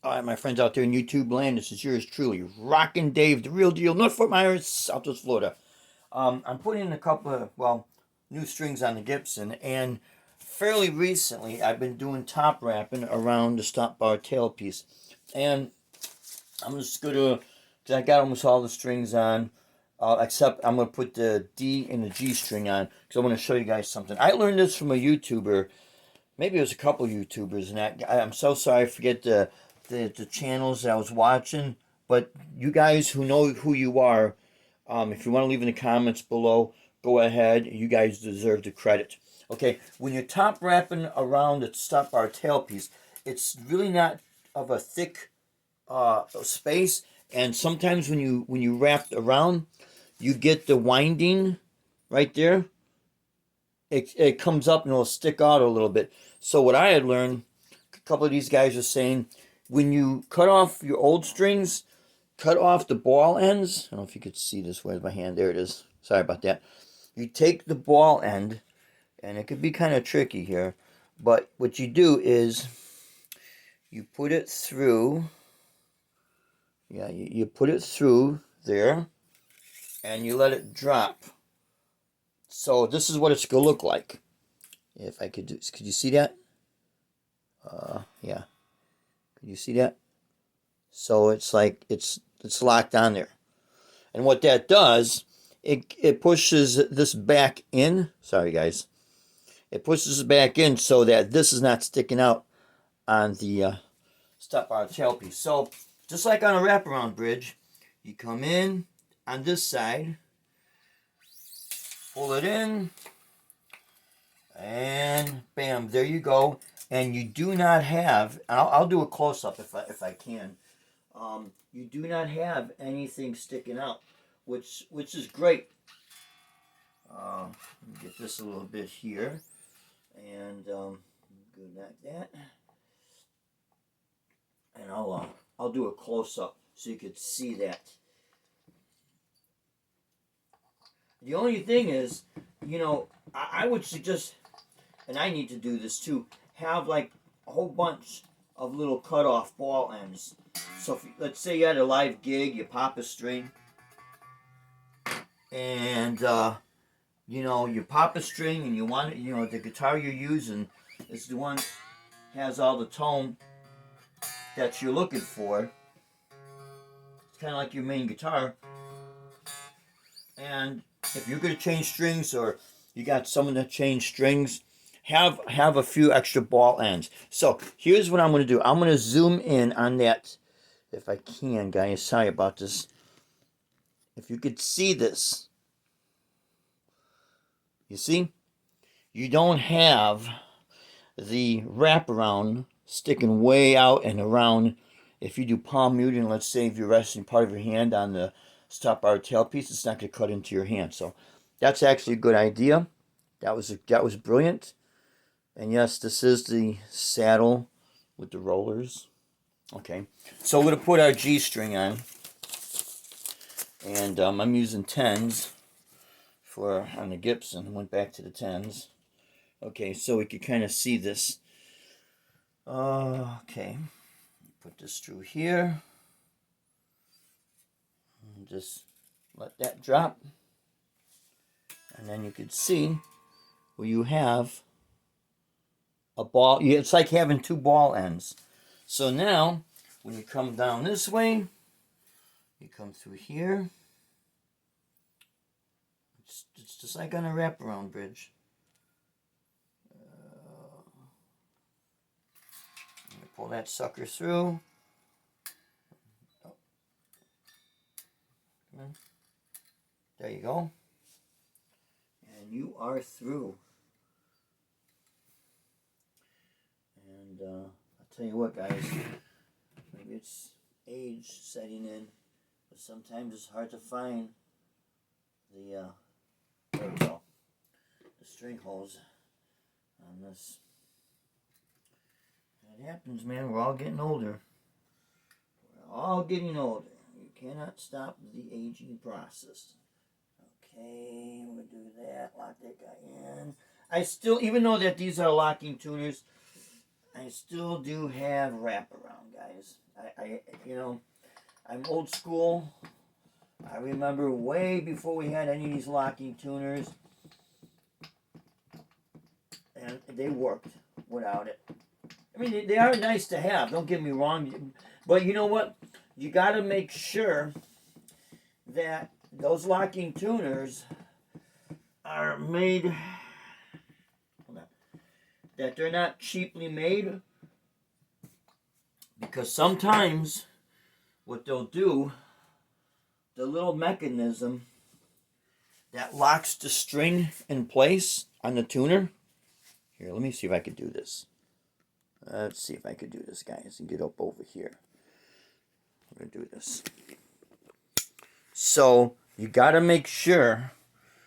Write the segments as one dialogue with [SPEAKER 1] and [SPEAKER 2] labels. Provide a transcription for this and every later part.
[SPEAKER 1] All right, my friends out there in YouTube land, this is yours truly, Rockin' Dave, the real deal, North Fort Myers, Southwest Florida. I'm putting in a couple of, new strings on the Gibson, and fairly recently I've been doing top wrapping around the stop bar tailpiece. And I'm just gonna, cause I got almost all the strings on, except I'm gonna put the D and the G string on, because I want to show you guys something. I learned this from a YouTuber. Maybe it was a couple YouTubers, and I'm so sorry. I forget the channels that I was watching. But you guys who know who you are, if you want to leave in the comments below, go ahead. You guys deserve the credit. Okay, when you're top wrapping around the stop bar tailpiece, it's really not of a thick space, and sometimes when you wrap around, you get the winding right there. It comes up and it'll stick out a little bit. So what I had learned, a couple of these guys are saying, when you cut off your old strings, cut off the ball ends. I don't know if you could see this. Where's my hand? There it is. Sorry about that. You take the ball end, and it could be kind of tricky here, but what you do is you put it through. Yeah, you put it through there, and you let it drop. So this is what it's gonna look like. If I could you see that? Yeah. Could you see that? So it's like it's locked on there. And what that does, it pushes this back in. Sorry guys. It pushes it back in so that this is not sticking out on the stop bar tailpiece. So just like on a wraparound bridge, you come in on this side, pull it in, and bam, there you go. And you do not have, I'll do a close-up if I can. You do not have anything sticking out, which is great. Let me get this a little bit here, and go like that, and I'll do a close-up so you could see that. The only thing is, I would suggest, and I need to do this too, have like a whole bunch of little cut off ball ends. So if, let's say you had a live gig, you pop a string, and you pop a string, and you want it, the guitar you're using is the one has all the tone that you're looking for. It's kind of like your main guitar. And if you're going to change strings, or you got someone to change strings, have a few extra ball ends. So here's what I'm going to do. I'm going to zoom in on that, if I can, guys. Sorry about this. If you could see this, you see, you don't have the wraparound sticking way out and around. If you do palm muting, let's say if you're resting part of your hand on the stop bar tailpiece, it's not going to cut into your hand. So that's actually a good idea. That was brilliant. And yes, this is the saddle with the rollers. Okay, so we're going to put our G string on. And I'm using 10s on the Gibson. Went back to the 10s. Okay, so we can kind of see this. Okay, put this through here. And just let that drop. And then you can see where you have a ball. It's like having two ball ends. So now, when you come down this way, you come through here. It's just like on a wraparound bridge. Pull that sucker through. There you go. And you are through. And I'll tell you what, guys. Maybe it's age setting in, but sometimes it's hard to find the there we go, the string holes on this. It happens, man. We're all getting older. We're all getting older. You cannot stop the aging process. Okay, we'll do that. Lock that guy in. I still, even though that these are locking tuners, I still do have wraparound, guys. I'm old school. I remember way before we had any of these locking tuners, and they worked without it. I mean, they are nice to have, don't get me wrong, but you know what? You got to make sure that those locking tuners are made, that they're not cheaply made, because sometimes what they'll do, the little mechanism that locks the string in place on the tuner. Here, let me see if I could do this. Let's see if I could do this, guys, and get up over here. We're going to do this. So, you got to make sure,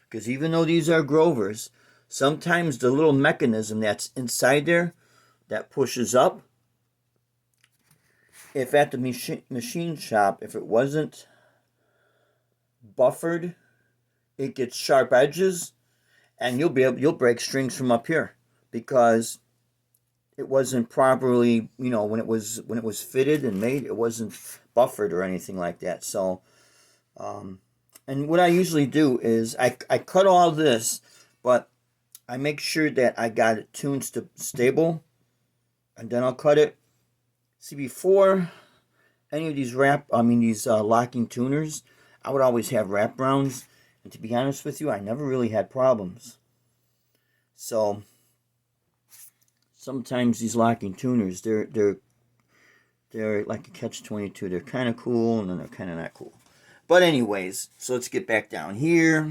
[SPEAKER 1] because even though these are Grovers, sometimes the little mechanism that's inside there that pushes up, if at the machine shop, if it wasn't buffered, it gets sharp edges, and you'll break strings from up here because it wasn't properly, when it was fitted and made, it wasn't buffered or anything like that. So, and what I usually do is I cut all this, but I make sure that I got it tuned stable, and then I'll cut it. See, before any of these locking tuners, I would always have wraparounds, and to be honest with you, I never really had problems. So sometimes these locking tuners, they're like a catch-22. They're kind of cool, and then they're kind of not cool. But anyways, so let's get back down here,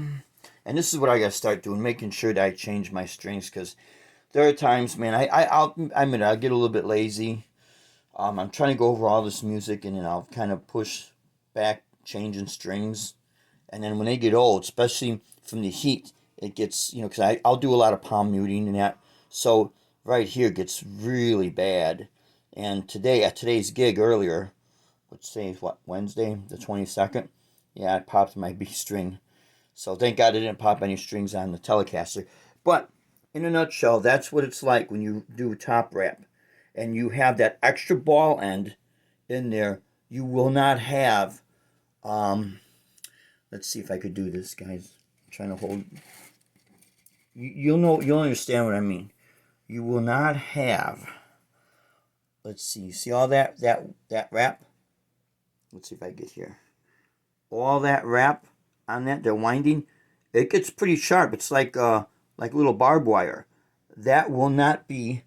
[SPEAKER 1] and this is what I gotta start doing, making sure that I change my strings, because there are times, man, I'll admit I'll get a little bit lazy. I'm trying to go over all this music, and then I'll kind of push back, changing strings, and then when they get old, especially from the heat, it gets, because I'll do a lot of palm muting and that, so right here gets really bad. And today, at today's gig earlier, let's say Wednesday, the 22nd, yeah, I popped my B string. So thank God I didn't pop any strings on the Telecaster. But in a nutshell, that's what it's like when you do top wrap, and you have that extra ball end in there. You will not have, let's see if I could do this, guys. I'm trying to hold. You'll understand what I mean. You will not have, let's see all that wrap? Let's see if I get here. All that wrap on that, they're winding, it gets pretty sharp. It's like little barbed wire. That will not be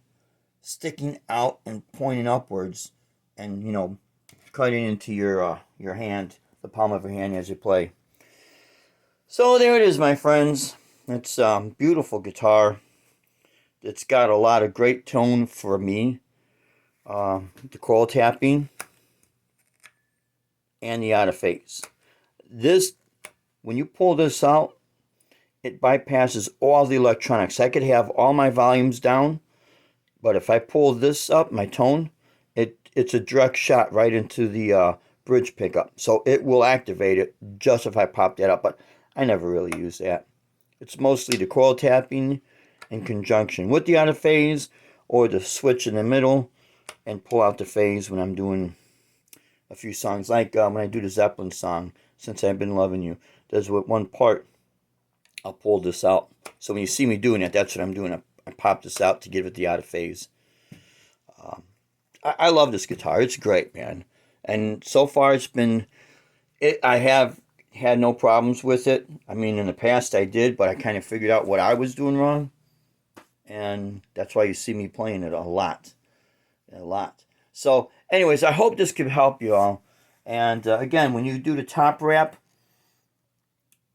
[SPEAKER 1] sticking out and pointing upwards and, cutting into your hand, the palm of your hand as you play. So there it is, my friends. It's a beautiful guitar. It's got a lot of great tone for me. The coil tapping and the out of phase. This, when you pull this out, it bypasses all the electronics. I could have all my volumes down, but if I pull this up, my tone, it's a direct shot right into the bridge pickup. So it will activate it just if I pop that up, but I never really use that. It's mostly the coil tapping in conjunction with the out of phase, or the switch in the middle and pull out the phase when I'm doing a few songs. Like when I do the Zeppelin song, Since I've Been Loving You, there's one part I'll pull this out. So when you see me doing it, that's what I'm doing. I pop this out to give it the out of phase. I love this guitar. It's great, man. And so far I have had no problems with it. I mean, in the past I did, but I kind of figured out what I was doing wrong. And that's why you see me playing it a lot. So anyways, I hope this could help you all. And again, when you do the top wrap,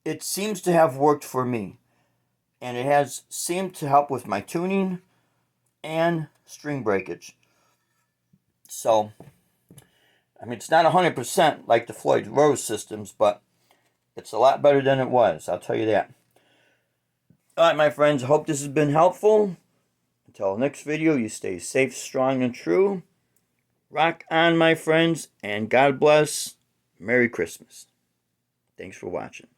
[SPEAKER 1] it seems to have worked for me. And it has seemed to help with my tuning and string breakage. So, I mean, it's not 100% like the Floyd Rose systems, but it's a lot better than it was. I'll tell you that. Alright, my friends, I hope this has been helpful. Until the next video, you stay safe, strong, and true. Rock on, my friends, and God bless. Merry Christmas. Thanks for watching.